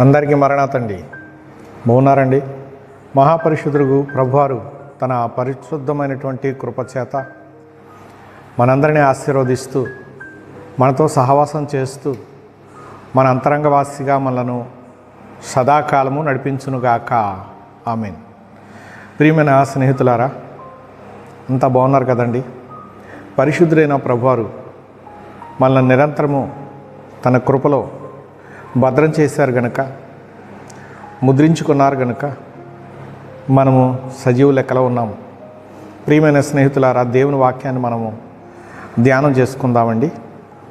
అందరికీ మరణాతండి. బాగున్నారండి? మహాపరిశుద్ధుడు ప్రభువారు తన పరిశుద్ధమైనటువంటి కృపచేత మనందరినీ ఆశీర్వదిస్తూ, మనతో సహవాసం చేస్తూ, మన అంతరంగవాసిగా మనలను సదాకాలము నడిపించునుగాక. ఆమేన్. ప్రియమైన స్నేహితులారా, అంతా బాగున్నారు కదండి? పరిశుద్ధుడైన ప్రభువారు మనల్ని నిరంతరము తన కృపలో భద్రం చేశారు గనుక, ముద్రించుకున్నారు గనుక మనము సజీవ లెక్కలో ఉన్నాము. ప్రియమైన స్నేహితులారా, దేవుని వాక్యాన్ని మనము ధ్యానం చేసుకుందామండి.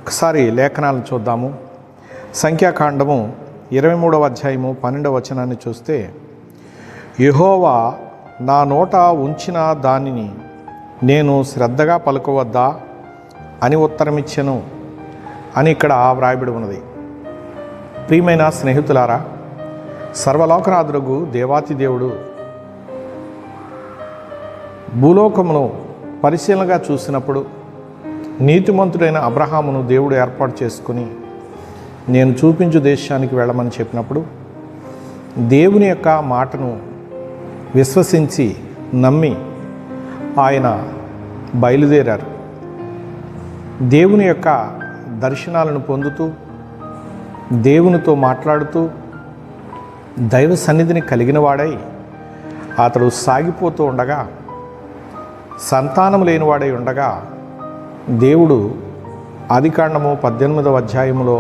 ఒకసారి లేఖనాలను చూద్దాము. సంఖ్యాకాండము 23వ అధ్యాయము 12వ వచనాన్ని చూస్తే, యెహోవా నా నోట ఉంచిన దానిని నేను శ్రద్ధగా పలుకవద్దా అని ఉత్తరమిచ్చెను అని ఇక్కడ వ్రాయబడి ఉన్నది. ప్రియమైన స్నేహితులారా, సర్వలోకనాథుడు దేవాతి దేవుడు భూలోకమును పరిశీలనగా చూసినప్పుడు నీతిమంతుడైన అబ్రహామును దేవుడు ఏర్పాటు చేసుకుని నేను చూపించు దేశానికి వెళ్ళమని చెప్పినప్పుడు దేవుని యొక్క మాటను విశ్వసించి నమ్మి ఆయన బయలుదేరారు. దేవుని యొక్క దర్శనాలను పొందుతూ, దేవునితో మాట్లాడుతూ, దైవ సన్నిధిని కలిగిన వాడై అతడు సాగిపోతూ ఉండగా, సంతానం లేనివాడై ఉండగా, దేవుడు ఆదికాండము 18వ అధ్యాయములో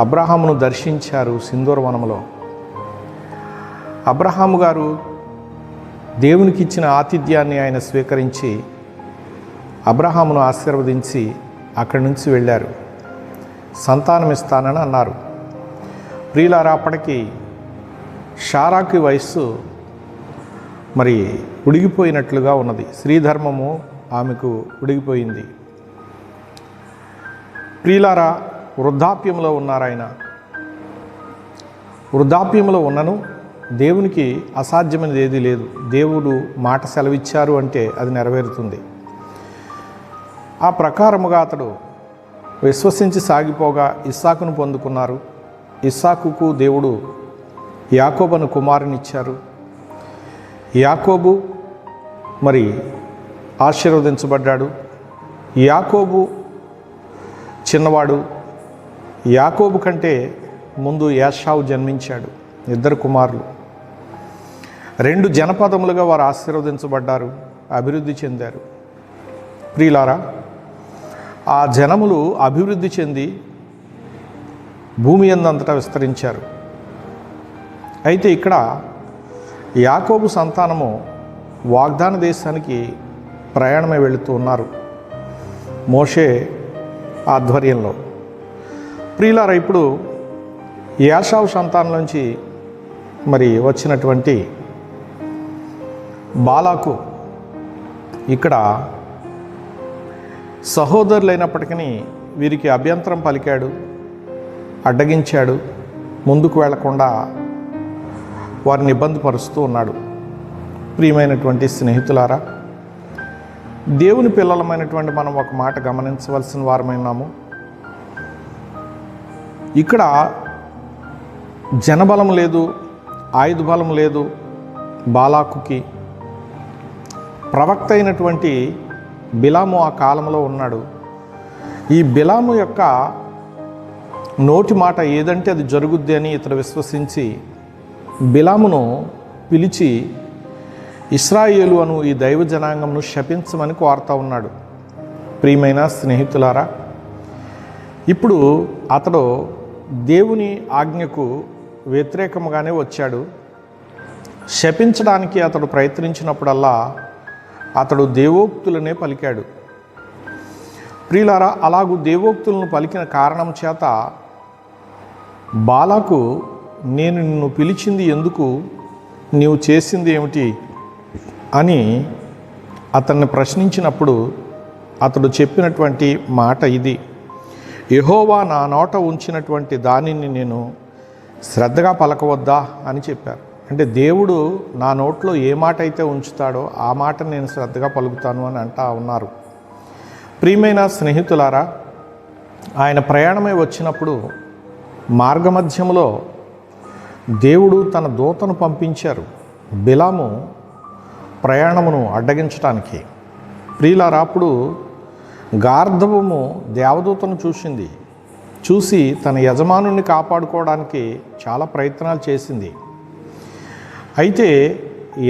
అబ్రహామును దర్శించారు సింధూరవనములో. అబ్రహాము గారు దేవునికి ఇచ్చిన ఆతిథ్యాన్ని ఆయన స్వీకరించి అబ్రహామును ఆశీర్వదించి అక్కడి నుంచి వెళ్ళారు. సంతానం ఇస్తానని అన్నారు. ప్రియులారా, అప్పటికి షారాకి వయస్సు మరి ఉడిగిపోయినట్లుగా ఉన్నది. స్త్రీధర్మము ఆమెకు ఉడిగిపోయింది. ప్రియులారా, వృద్ధాప్యంలో ఉన్నారు ఆయన. వృద్ధాప్యంలో ఉన్నను దేవునికి అసాధ్యమైనది ఏదీ లేదు. దేవుడు మాట సెలవిచ్చారు అంటే అది నెరవేరుతుంది. ఆ ప్రకారముగా అతడు విశ్వసించి సాగిపోగా ఇస్సాకును పొందుకున్నారు. ఇస్సాకుకు దేవుడు యాకోబును కుమారునిచ్చారు. యాకోబు మరి ఆశీర్వదించబడ్డాడు. యాకోబు చిన్నవాడు. యాకోబు కంటే ముందు ఏశావు జన్మించాడు. 2 కుమారులు. 2 జనపదములుగా వారు ఆశీర్వదించబడ్డారు, అభివృద్ధి చెందారు. ప్రియులారా, ఆ జనములు అభివృద్ధి చెంది భూమి యందంతటా విస్తరించారు. అయితే ఇక్కడ యాకోబు సంతానము వాగ్దాన దేశానికి ప్రయాణమై వెళుతూ ఉన్నారు మోషే ఆధ్వర్యంలో. ప్రియులారా, ఇప్పుడు ఏశావు సంతానం నుంచి మరి వచ్చినటువంటి బాలాకు ఇక్కడ సహోదరులైనప్పటికీ వీరికి అభ్యంతరం పలికాడు, అడ్డగించాడు, ముందుకు వెళ్లకుండా వారిని ఇబ్బంది పరుస్తూ ఉన్నాడు. ప్రియమైనటువంటి స్నేహితులారా, దేవుని పిల్లలమైనటువంటి మనం ఒక మాట గమనించవలసిన వారమైనాము. ఇక్కడ జనబలం లేదు, ఆయుధ బలం లేదు. బాలాకుకి ప్రవక్త అయినటువంటి బిలాము ఆ కాలంలో ఉన్నాడు. ఈ బిలాము యొక్క నోటి మాట ఏదంటే అది జరుగుద్ది అని ఇతడు విశ్వసించి బిలామును పిలిచి ఇశ్రాయేలు అను ఈ దైవ జనాంగంను శపించమని కోరుతూ ఉన్నాడు. ప్రియమైన స్నేహితులారా, ఇప్పుడు అతడు దేవుని ఆజ్ఞకు వ్యతిరేకంగానే వచ్చాడు. శపించడానికి అతడు ప్రయత్నించినప్పుడల్లా అతడు దేవోక్తులనే పలికాడు. ప్రియులారా, అలాగూ దేవోక్తులను పలికిన కారణం చేత బాలాకు నేను నిన్ను పిలిచింది ఎందుకు, నీవు చేసింది ఏమిటి అని అతన్ని ప్రశ్నించినప్పుడు అతడు చెప్పినటువంటి మాట ఇది: యెహోవా నా నోట ఉంచినటువంటి దానిని నేను శ్రద్ధగా పలకవద్దా అని చెప్పారు. అంటే దేవుడు నా నోట్లో ఏ మాట అయితే ఉంచుతాడో ఆ మాట నేను శ్రద్ధగా పలుకుతాను అని అంటా ఉన్నారు. ప్రియమైన స్నేహితులారా, ఆయన ప్రయాణమై వచ్చినప్పుడు మార్గమధ్యంలో దేవుడు తన దూతను పంపించారు బిలాము ప్రయాణమును అడ్డగించడానికి. ప్రియులారా, అప్పుడు గార్ధవము దేవదూతను చూసి తన యజమానుని కాపాడుకోవడానికి చాలా ప్రయత్నాలు చేసింది. అయితే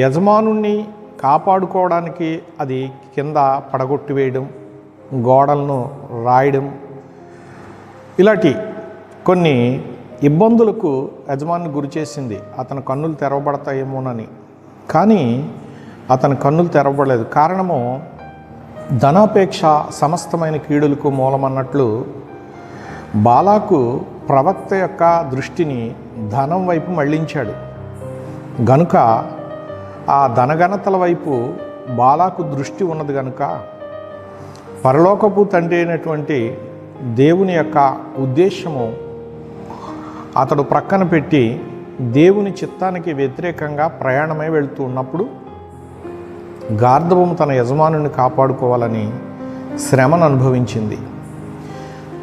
యజమానుణ్ణి కాపాడుకోవడానికి అది కింద పడగొట్టివేయడం, గోడలను రాయడం, ఇలాంటి కొన్ని ఇబ్బందులకు యజమాని గురి చేసింది. అతని కన్నులు తెరవబడతాయేమోనని. కానీ అతని కన్నులు తెరవబడలేదు. కారణము ధనాపేక్ష సమస్తమైన కీడులకు మూలమన్నట్లు బాలాకు ప్రవక్త యొక్క దృష్టిని ధనం వైపు మళ్లించాడు. గనుక ఆ ధనఘనతల వైపు బాలాకు దృష్టి ఉన్నది గనుక పరలోకపు తండ్రి అయినటువంటి దేవుని యొక్క ఉద్దేశము అతడు ప్రక్కన పెట్టి దేవుని చిత్తానికి వ్యతిరేకంగా ప్రయాణమై వెళుతూ ఉన్నప్పుడు గార్ధవము తన యజమానుని కాపాడుకోవాలని శ్రమను అనుభవించింది.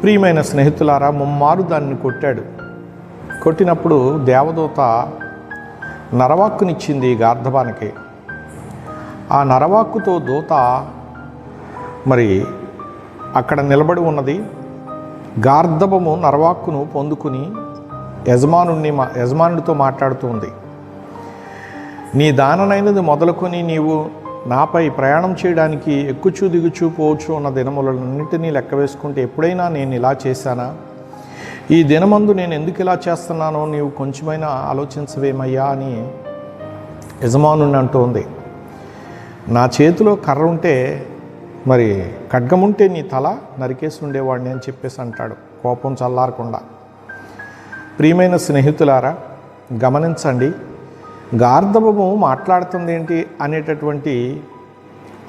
ప్రియమైన స్నేహితులారా, ముమ్మారు దాన్ని కొట్టాడు. కొట్టినప్పుడు దేవదూత నరవాక్కునిచ్చింది గార్ధవానికి. ఆ నరవాక్కుతో దూత మరి అక్కడ నిలబడి ఉన్నది. గార్ధవము నరవాక్కును పొందుకుని యజమానుడితో మాట్లాడుతూ ఉంది. నీ దాననైనది మొదలుకొని నీవు నాపై ప్రయాణం చేయడానికి ఎక్కుచూ దిగుచూ పోవచ్చు ఉన్న దినములన్నింటినీ లెక్క వేసుకుంటే ఎప్పుడైనా నేను ఇలా చేశానా? ఈ దినమందు నేను ఎందుకు ఇలా చేస్తున్నానో నీవు కొంచెమైనా ఆలోచించవేమయ్యా అని యజమానుని అంటూ ఉంది. నా చేతిలో కర్ర ఉంటే, మరి ఖడ్గముంటే నీ తల నరికేసి ఉండేవాడిని అని చెప్పేసి అంటాడు, కోపం చల్లారకుండా. ప్రియమైన స్నేహితులారా, గమనించండి, గార్ధవము మాట్లాడుతుంది ఏంటి అనేటటువంటి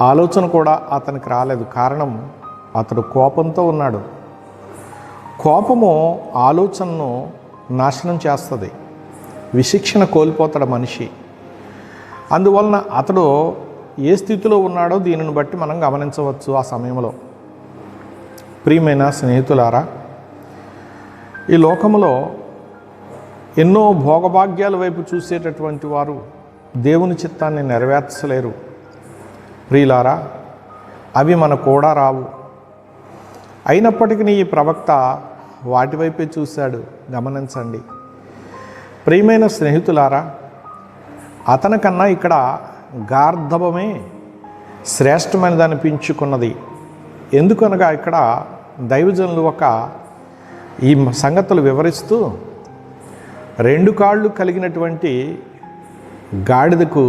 ఆలోచన కూడా అతనికి రాలేదు. కారణం, అతడు కోపంతో ఉన్నాడు. కోపము ఆలోచనను నాశనం చేస్తుంది. విశిక్షణ కోల్పోతాడు మనిషి. అందువలన అతడు ఏ స్థితిలో ఉన్నాడో దీనిని బట్టి మనం గమనించవచ్చు ఆ సమయంలో. ప్రియమైన స్నేహితులారా, ఈ లోకములో ఎన్నో భోగభాగ్యాల వైపు చూసేటటువంటి వారు దేవుని చిత్తాన్ని నెరవేర్చలేరు. ప్రియులారా, అవి మన కూడా రావు. అయినప్పటికీ ఈ ప్రవక్త వాటి వైపే చూశాడు. గమనించండి ప్రియమైన స్నేహితులారా, అతనికన్నా ఇక్కడ గార్ధవమే శ్రేష్టమైనది అనిపించుకున్నది. ఎందుకనగా ఇక్కడ దైవజనులు ఈ సంగతులు వివరిస్తూ 2 కాళ్ళు కలిగినటువంటి గాడిదకు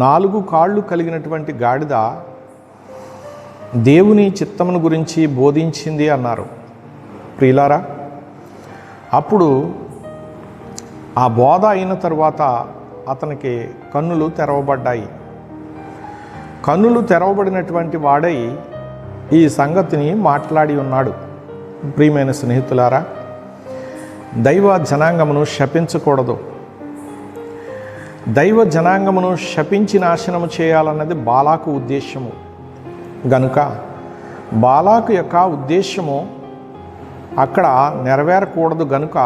4 కాళ్ళు కలిగినటువంటి గాడిద దేవుని చిత్తమును గురించి బోధించింది అన్నారు. ప్రియులారా, అప్పుడు ఆ బోధ అయిన తరువాత అతనికి కన్నులు తెరవబడ్డాయి. కన్నులు తెరవబడినటువంటి వాడై ఈ సంగతిని మాట్లాడి ఉన్నాడు. ప్రియమైన స్నేహితులారా, దైవ జనాంగమును శపించకూడదు. దైవ జనాంగమును శపించి నాశనము చేయాలన్నది బాలాకు ఉద్దేశము. గనుక బాలాకు యొక్క ఉద్దేశము అక్కడ నెరవేరకూడదు. గనుక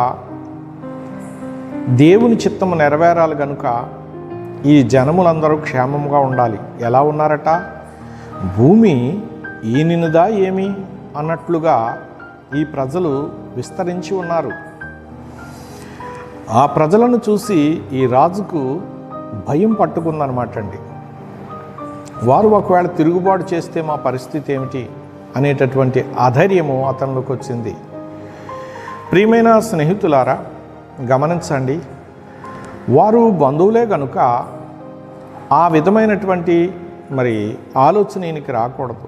దేవుని చిత్తము నెరవేరాలి. గనుక ఈ జనములందరూ క్షేమంగా ఉండాలి. ఎలా ఉన్నారట? భూమి ఈనినదా ఏమి అన్నట్లుగా ఈ ప్రజలు విస్తరించి ఉన్నారు. ఆ ప్రజలను చూసి ఈ రాజుకు భయం పట్టుకుందనమాట అండి. వారు ఒకవేళ తిరుగుబాటు చేస్తే మా పరిస్థితి ఏమిటి అనేటటువంటి అధైర్యము అతనిలోకి వచ్చింది. ప్రియమైన స్నేహితులారా, గమనించండి, వారు బంధువులే గనుక ఆ విధమైనటువంటి ఆలోచన ఈయనకి రాకూడదు.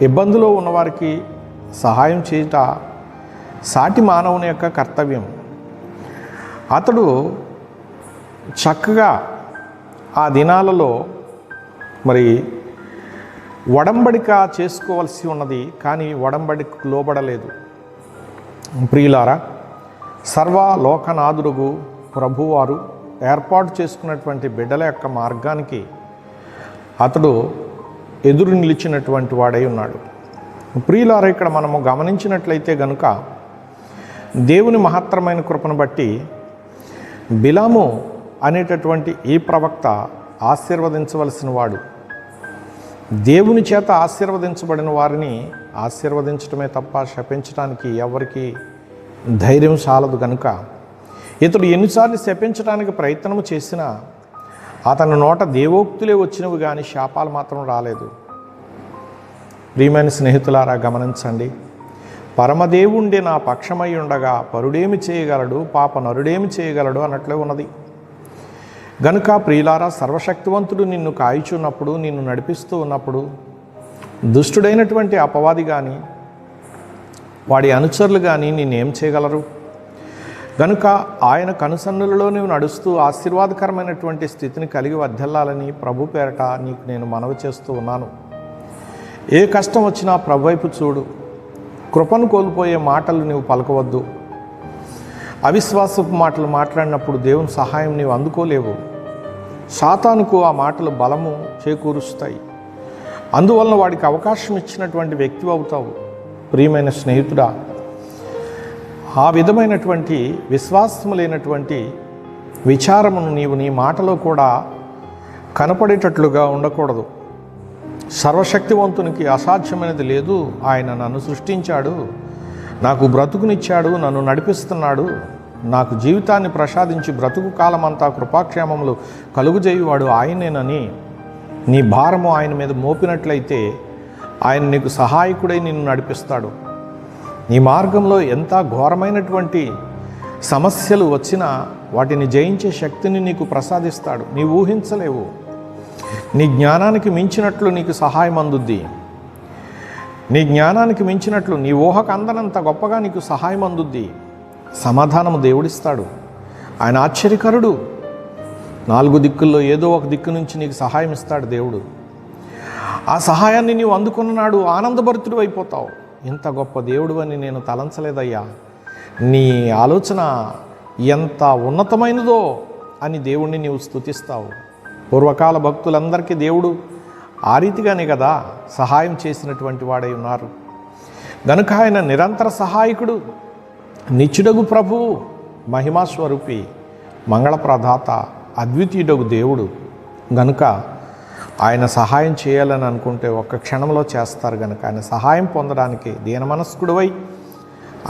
ఇబ్బందులో ఉన్నవారికి సహాయం చేయుట సాటి మానవుని యొక్క కర్తవ్యం. అతడు చక్కగా ఆ దినాలలో ఒడంబడిక చేసుకోవాల్సి ఉన్నది, కానీ ఒడంబడికకు లోబడలేదు. ప్రియులారా, సర్వలోకనాథుడుగు ప్రభువారు ఏర్పాటు చేసుకున్నటువంటి బిడ్డల యొక్క మార్గానికి అతడు ఎదురు నిలిచినటువంటి వాడై ఉన్నాడు. ప్రియులారా, ఇక్కడ మనము గమనించినట్లయితే గనుక దేవుని మహత్తరమైన కృపను బట్టి బిలాము అనేటటువంటి ఈ ప్రవక్త ఆశీర్వదించవలసిన వాడు. దేవుని చేత ఆశీర్వదించబడిన వారిని ఆశీర్వదించడమే తప్ప శపించడానికి ఎవరికి ధైర్యం చాలదు కనుక ఇతడు ఎన్నిసార్లు శపించడానికి ప్రయత్నం చేసినా అతని నోట దేవోక్తులే వచ్చినవి కానీ శాపాలు మాత్రం రాలేదు. ప్రియమైన స్నేహితులారా, గమనించండి. పరమదేవుండి నా పక్షమై ఉండగా పరుడేమి చేయగలడు, పాప నరుడేమి చేయగలడు అన్నట్లే ఉన్నది. గనుక ప్రియులారా, సర్వశక్తివంతుడు నిన్ను కాయిచున్నప్పుడు, నిన్ను నడిపిస్తూ ఉన్నప్పుడు దుష్టుడైనటువంటి అపవాది కానీ వాడి అనుచరులు కానీ నిన్నేం చేయగలరు? గనుక ఆయన కనుసన్నులలో నీవు నడుస్తూ ఆశీర్వాదకరమైనటువంటి స్థితిని కలిగి వర్ధిల్లాలని ప్రభు పేరట నీకు నేను మనవి చేస్తూ ఉన్నాను. ఏ కష్టం వచ్చినా ప్రభు వైపు చూడు. కృపను కోల్పోయే మాటలు నీవు పలకవద్దు. అవిశ్వాసపు మాటలు మాట్లాడినప్పుడు దేవుని సహాయం నీవు అందుకోలేవు. సాతానుకు ఆ మాటలు బలము చేకూరుస్తాయి. అందువలన వాడికి అవకాశం ఇచ్చినటువంటి వ్యక్తి అవుతావు. ప్రియమైన స్నేహితుడా, ఆ విధమైనటువంటి విశ్వాసము లేనటువంటి విచారమును నీవు నీ మాటలో కూడా కనపడేటట్లుగా ఉండకూడదు. సర్వశక్తివంతునికి అసాధ్యమైనది లేదు. ఆయన నన్ను సృష్టించాడు, నాకు బ్రతుకునిచ్చాడు, నన్ను నడిపిస్తున్నాడు, నాకు జీవితాన్ని ప్రసాదించి బ్రతుకు కాలమంతా కృపాక్షేమములు కలుగుజేయువాడు ఆయనేనని నీ భారము ఆయన మీద మోపినట్లయితే ఆయన నీకు సహాయకుడై నిన్ను నడిపిస్తాడు. నీ మార్గంలో ఎంత ఘోరమైనటువంటి సమస్యలు వచ్చినా వాటిని జయించే శక్తిని నీకు ప్రసాదిస్తాడు. నీవు ఊహించలేవు. నీ జ్ఞానానికి మించినట్లు నీకు సహాయం అందుద్ది. నీ జ్ఞానానికి మించినట్లు నీ ఊహకు అందనంత గొప్పగా నీకు సహాయం అందుద్ది. సమాధానము దేవుడిస్తాడు. ఆయన ఆశ్చర్యకరుడు. 4 దిక్కుల్లో ఏదో ఒక దిక్కు నుంచి నీకు సహాయం ఇస్తాడు దేవుడు. ఆ సహాయాన్ని నీవు అందుకున్నాడు ఆనందభరితుడు అయిపోతావు. ఇంత గొప్ప దేవుడు అని నేను తలంచలేదయ్యా, నీ ఆలోచన ఎంత ఉన్నతమైనదో అని దేవుణ్ణి నీవు స్తుతిస్తావు. పూర్వకాల భక్తులందరికీ దేవుడు ఆ రీతిగానే కదా సహాయం చేసినటువంటి వాడై ఉన్నారు. గనుక ఆయన నిరంతర సహాయకుడు, నిత్యుడగు ప్రభువు, మహిమాస్వరూపి, మంగళప్రదాత, అద్వితీయుడగు దేవుడు. గనుక ఆయన సహాయం చేయాలని అనుకుంటే ఒక్క క్షణంలో చేస్తారు. గనుక ఆయన సహాయం పొందడానికి దీనమనస్కుడివై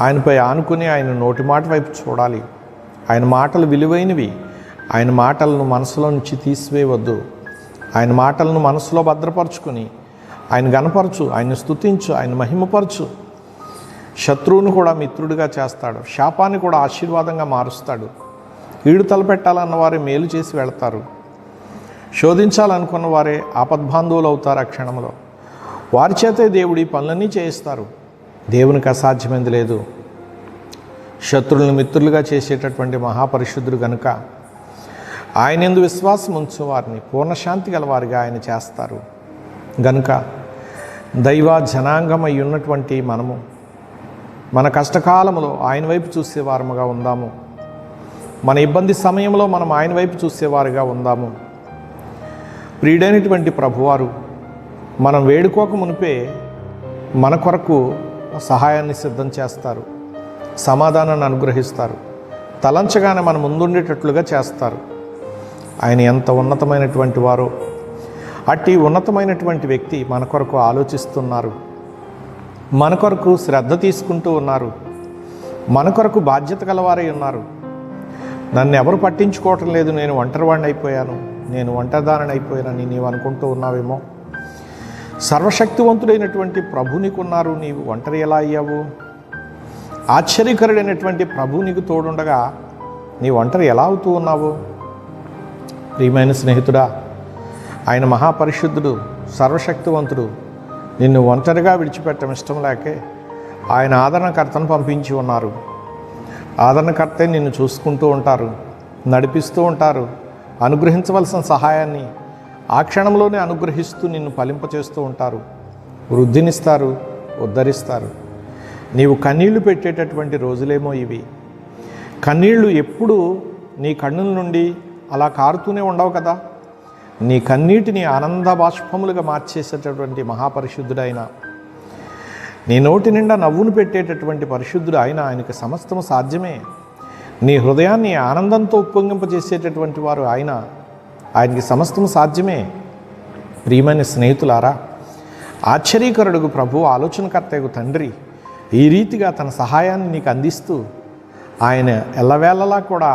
ఆయనపై ఆనుకుని ఆయన నోటి మాట వైపు చూడాలి. ఆయన మాటలు విలువైనవి. ఆయన మాటలను మనసులో నుంచి తీసివేయవద్దు. ఆయన మాటలను మనసులో భద్రపరచుకుని ఆయన గణపరచు, ఆయన స్తుతించు, ఆయన మహిమపరచు. శత్రువును కూడా మిత్రుడిగా చేస్తాడు, శాపాన్ని కూడా ఆశీర్వాదంగా మారుస్తాడు. కీడు తలపెట్టాలన్న వారే మేలు చేసి వెళతారు, శోధించాలనుకున్న వారే ఆపద్బాంధవులు అవుతారు. ఆ క్షణంలో వారి చేతే దేవుడి పనులన్నీ చేయిస్తారు. దేవునికి అసాధ్యమైంది లేదు. శత్రువులను మిత్రులుగా చేసేటటువంటి మహాపరిశుద్ధుడు గనుక ఆయన యందు విశ్వాసం ఉంచు వారిని పూర్ణశాంతి గల వారిగా ఆయన చేస్తారు. గనుక దైవ జనాంగమై ఉన్నటువంటి మనము మన కష్టకాలంలో ఆయన వైపు చూసేవారముగా ఉందాము. మన ఇబ్బంది సమయంలో మనం ఆయన వైపు చూసేవారుగా ఉందాము. ప్రియుడైనటువంటి ప్రభువారు మనం వేడుకోక మునిపే మన కొరకు సహాయాన్ని సిద్ధం చేస్తారు, సమాధానాన్ని అనుగ్రహిస్తారు, తలంచగానే మన ముందుండేటట్లుగా చేస్తారు. ఆయన ఎంత ఉన్నతమైనటువంటి వారో, అట్టి ఉన్నతమైనటువంటి వ్యక్తి మన కొరకు ఆలోచిస్తున్నారు, మన కొరకు శ్రద్ధ తీసుకుంటూ ఉన్నారు, మన కొరకు బాధ్యత గలవారై ఉన్నారు. నన్ను ఎవరు పట్టించుకోవటం లేదు, నేను ఒంటరివాడిని అయిపోయాను, నేను ఒంటరిదారిని అయిపోయానని నీవు అనుకుంటూ ఉన్నావేమో. సర్వశక్తివంతుడైనటువంటి ప్రభు నీకున్నారు, నీవు ఒంటరి ఎలా అయ్యావు? ఆశ్చర్యకరుడైనటువంటి ప్రభు నీకు తోడుండగా నీ ఒంటరి ఎలా అవుతూ ఉన్నావు? ప్రియమైన స్నేహితుడా, ఆయన మహాపరిశుద్ధుడు, సర్వశక్తివంతుడు. నిన్ను ఒంటరిగా విడిచిపెట్టడం ఇష్టం లేకే ఆయన ఆదరణకర్తను పంపించి ఉన్నారు. ఆదరణకర్తే నిన్ను చూసుకుంటూ ఉంటారు, నడిపిస్తూ ఉంటారు. అనుగ్రహించవలసిన సహాయాన్ని ఆ క్షణంలోనే అనుగ్రహిస్తూ నిన్ను ఫలింపచేస్తూ ఉంటారు, వృద్ధినిస్తారు, ఉద్ధరిస్తారు. నీవు కన్నీళ్లు పెట్టేటటువంటి రోజులేమో ఇవి. కన్నీళ్లు ఎప్పుడు నీ కన్నుల నుండి అలా కారుతూనే ఉండవు కదా. నీ కన్నీటిని ఆనంద బాష్పములుగా మార్చేసేటటువంటి మహాపరిశుద్ధుడైన, నీ నోటి నిండా నవ్వును పెట్టేటటువంటి పరిశుద్ధుడు ఆయన. ఆయనకి సమస్తము సాధ్యమే. నీ హృదయాన్ని ఆనందంతో ఉప్పొంగింపజేసేటటువంటి వారు ఆయనకి సమస్తం సాధ్యమే. ప్రియమైన స్నేహితులారా, ఆశ్చర్యకరుడుగు ప్రభు, ఆలోచనకర్తయగు తండ్రి ఈ రీతిగా తన సహాయాన్ని నీకు అందిస్తూ ఆయన ఎల్లవేళలా కూడా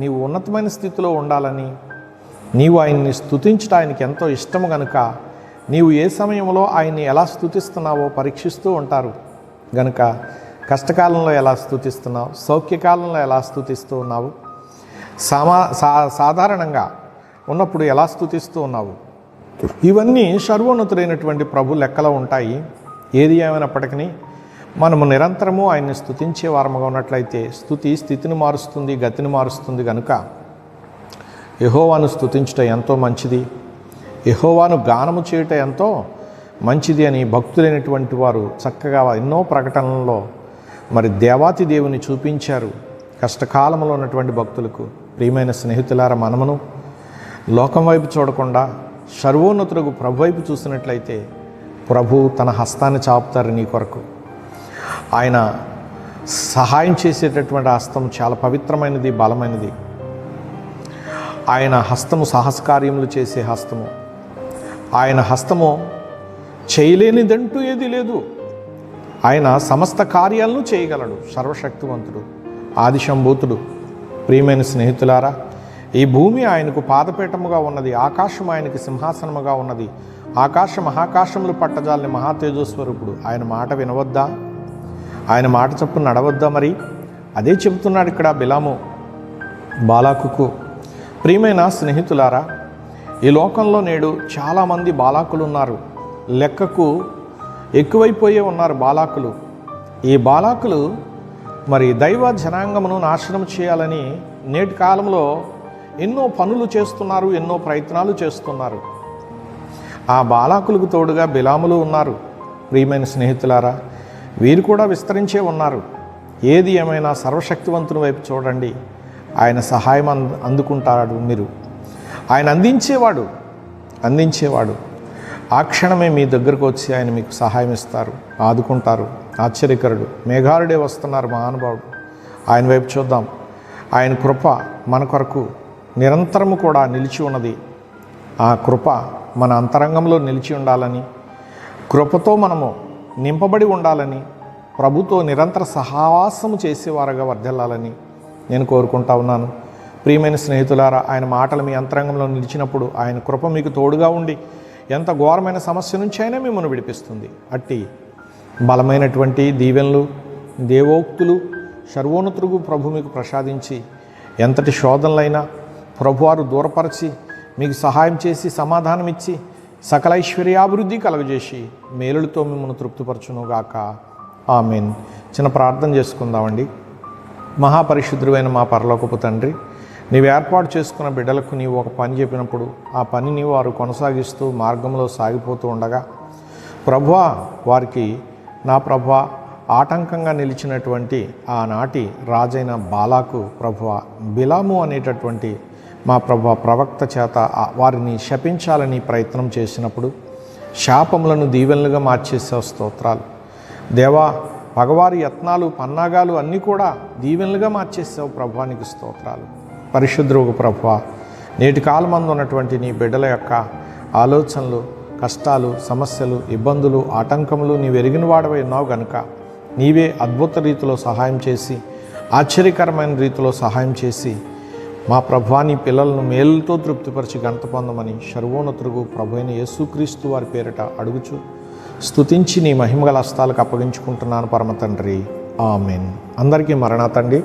నీవు ఉన్నతమైన స్థితిలో ఉండాలని, నీవు ఆయన్ని స్తుతించడం ఆయనకి ఎంతో ఇష్టము గనుక నీవు ఏ సమయంలో ఆయన్ని ఎలా స్తుతిస్తున్నావో పరీక్షిస్తూ ఉంటారు గనుక కష్టకాలంలో ఎలా స్తుతిస్తున్నావు, సౌఖ్యకాలంలో ఎలా స్తుతిస్తూ ఉన్నావు, సాధారణంగా ఉన్నప్పుడు ఎలా స్తుతిస్తూ ఉన్నావు, ఇవన్నీ సర్వోన్నతుడైనటువంటి ప్రభు లెక్కలో ఉంటాయి. ఏది ఏమైనప్పటికీ మనము నిరంతరము ఆయన్ని స్తుతించే వారముగా ఉన్నట్లయితే స్తుతి స్థితిని మారుస్తుంది, గతిని మారుస్తుంది కనుక యెహోవాను స్తుతించటం ఎంతో మంచిది, యెహోవాను గానము చేయట ఎంతో మంచిది అని భక్తులైనటువంటి వారు చక్కగా ఎన్నో ప్రకటనల్లో మరి దేవాతి దేవుని చూపించారు కష్టకాలంలో ఉన్నటువంటి భక్తులకు. ప్రియమైన స్నేహితులారా, మనమును లోకం వైపు చూడకుండా సర్వోన్నతులకు ప్రభు వైపు చూసినట్లయితే ప్రభు తన హస్తాన్ని చాపుతారు నీ కొరకు. ఆయన సహాయం చేసేటటువంటి హస్తం చాలా పవిత్రమైనది, బలమైనది. ఆయన హస్తము సాహసకార్యములు చేసే హస్తము. ఆయన హస్తము చేయలేనిదంటూ ఏది లేదు. ఆయన సమస్త కార్యాలను చేయగలడు, సర్వశక్తివంతుడు, ఆదిశంభూతుడు. ప్రియమైన స్నేహితులారా, ఈ భూమి ఆయనకు పాదపీఠముగా ఉన్నది, ఆకాశం ఆయనకు సింహాసనముగా ఉన్నది. ఆకాశ మహాకాశములు పట్టజాలని మహాతేజస్వరూపుడు. ఆయన మాట వినవద్దా? ఆయన మాట చొప్పున నడవద్దా? మరి అదే చెబుతున్నాడు ఇక్కడ బిలాము బాలాకుకు. ప్రియమైన స్నేహితులారా, ఈ లోకంలో నేడు చాలామంది బాలాకులు ఉన్నారు, లెక్కకు ఎక్కువైపోయే ఉన్నారు బాలాకులు. ఈ బాలాకులు మరి దైవ జనాంగమును నాశనం చేయాలని నేటి కాలంలో ఎన్నో పనులు చేస్తున్నారు, ఎన్నో ప్రయత్నాలు చేస్తున్నారు. ఆ బాలాకులకు తోడుగా బిలాములు ఉన్నారు. ప్రియమైన స్నేహితులారా, వీరు కూడా విస్తరించే ఉన్నారు. ఏది ఏమైనా సర్వశక్తివంతుని వైపు చూడండి, ఆయన సహాయం అందుకుంటాడు. మీరు ఆయన అందించేవాడు ఆ క్షణమే మీ దగ్గరకు వచ్చి ఆయన మీకు సహాయం ఇస్తారు, ఆదుకుంటారు. ఆశ్చర్యకరుడు మేఘారుడే వస్తున్నారు మహానుభావుడు. ఆయన వైపు చూద్దాం. ఆయన కృప మన కొరకు నిరంతరము కూడా నిలిచి ఉన్నది. ఆ కృప మన అంతరంగంలో నిలిచి ఉండాలని, కృపతో మనము నింపబడి ఉండాలని, ప్రభుతో నిరంతర సహవాసము చేసేవారుగా వర్ధిల్లాలని నేను కోరుకుంటా ఉన్నాను. ప్రియమైన స్నేహితులారా, ఆయన మాటలు మీ అంతరంగంలో నిలిచినప్పుడు ఆయన కృప మీకు తోడుగా ఉండి ఎంత ఘోరమైన సమస్య నుంచి అయినా మిమ్మల్ని విడిపిస్తుంది. అట్టి బలమైనటువంటి దీవెనలు, దేవోక్తులు సర్వోన్నతుడు ప్రభు మీకు ప్రసాదించి ఎంతటి శోధనలైనా ప్రభువారు దూరపరిచి మీకు సహాయం చేసి సమాధానం ఇచ్చి సకల ఐశ్వర్యాభివృద్ధి కలుగజేసి మేలులతో మిమ్మల్ని తృప్తిపరచునుగాక. ఆమేన్. చిన్న ప్రార్థన చేసుకుందామండి. మహాపరిశుద్ధుడైన మా పరలోకపు తండ్రి, నీవు ఏర్పాటు చేసుకున్న బిడ్డలకు నీవు ఒక పని చెప్పినప్పుడు ఆ పనిని వారు కొనసాగిస్తూ మార్గంలో సాగిపోతూ ఉండగా ప్రభువా, వారికి నా ప్రభువా ఆటంకంగా నిలిచినటువంటి ఆనాటి రాజైన బాలాకు ప్రభువా బిలాము అనేటటువంటి మా ప్రభువా ప్రవక్త చేత వారిని శపించాలని ప్రయత్నం చేసినప్పుడు శాపములను దీవెనలుగా మార్చేసే స్తోత్రాలు. దేవా, పగవారి యత్నాలు పన్నాగాలు అన్నీ కూడా దీవెనలుగా మార్చేసావు ప్రభువానికి స్తోత్రాలు. పరిశుద్ధుడు ప్రభువా, నేటి కాలమందు ఉన్నటువంటి నీ బిడ్డల యొక్క ఆలోచనలు, కష్టాలు, సమస్యలు, ఇబ్బందులు, ఆటంకములు నీవు ఎరిగిన వాడవై ఉన్నావు గనుక నీవే అద్భుత రీతిలో సహాయం చేసి, ఆశ్చర్యకరమైన రీతిలో సహాయం చేసి మా ప్రభువా నీ పిల్లలను మేలుతో తృప్తిపరిచి ఘనత పొందమని సర్వోన్నతుడు ప్రభు అయిన యేసుక్రీస్తు వారి పేరిట అడుగుచు స్తుతించి నీ మహిమగల హస్తాలకు అప్పగించుకుంటున్నాను పరమ తండ్రి. ఆమెన్. అందరికీ మరణాతండి.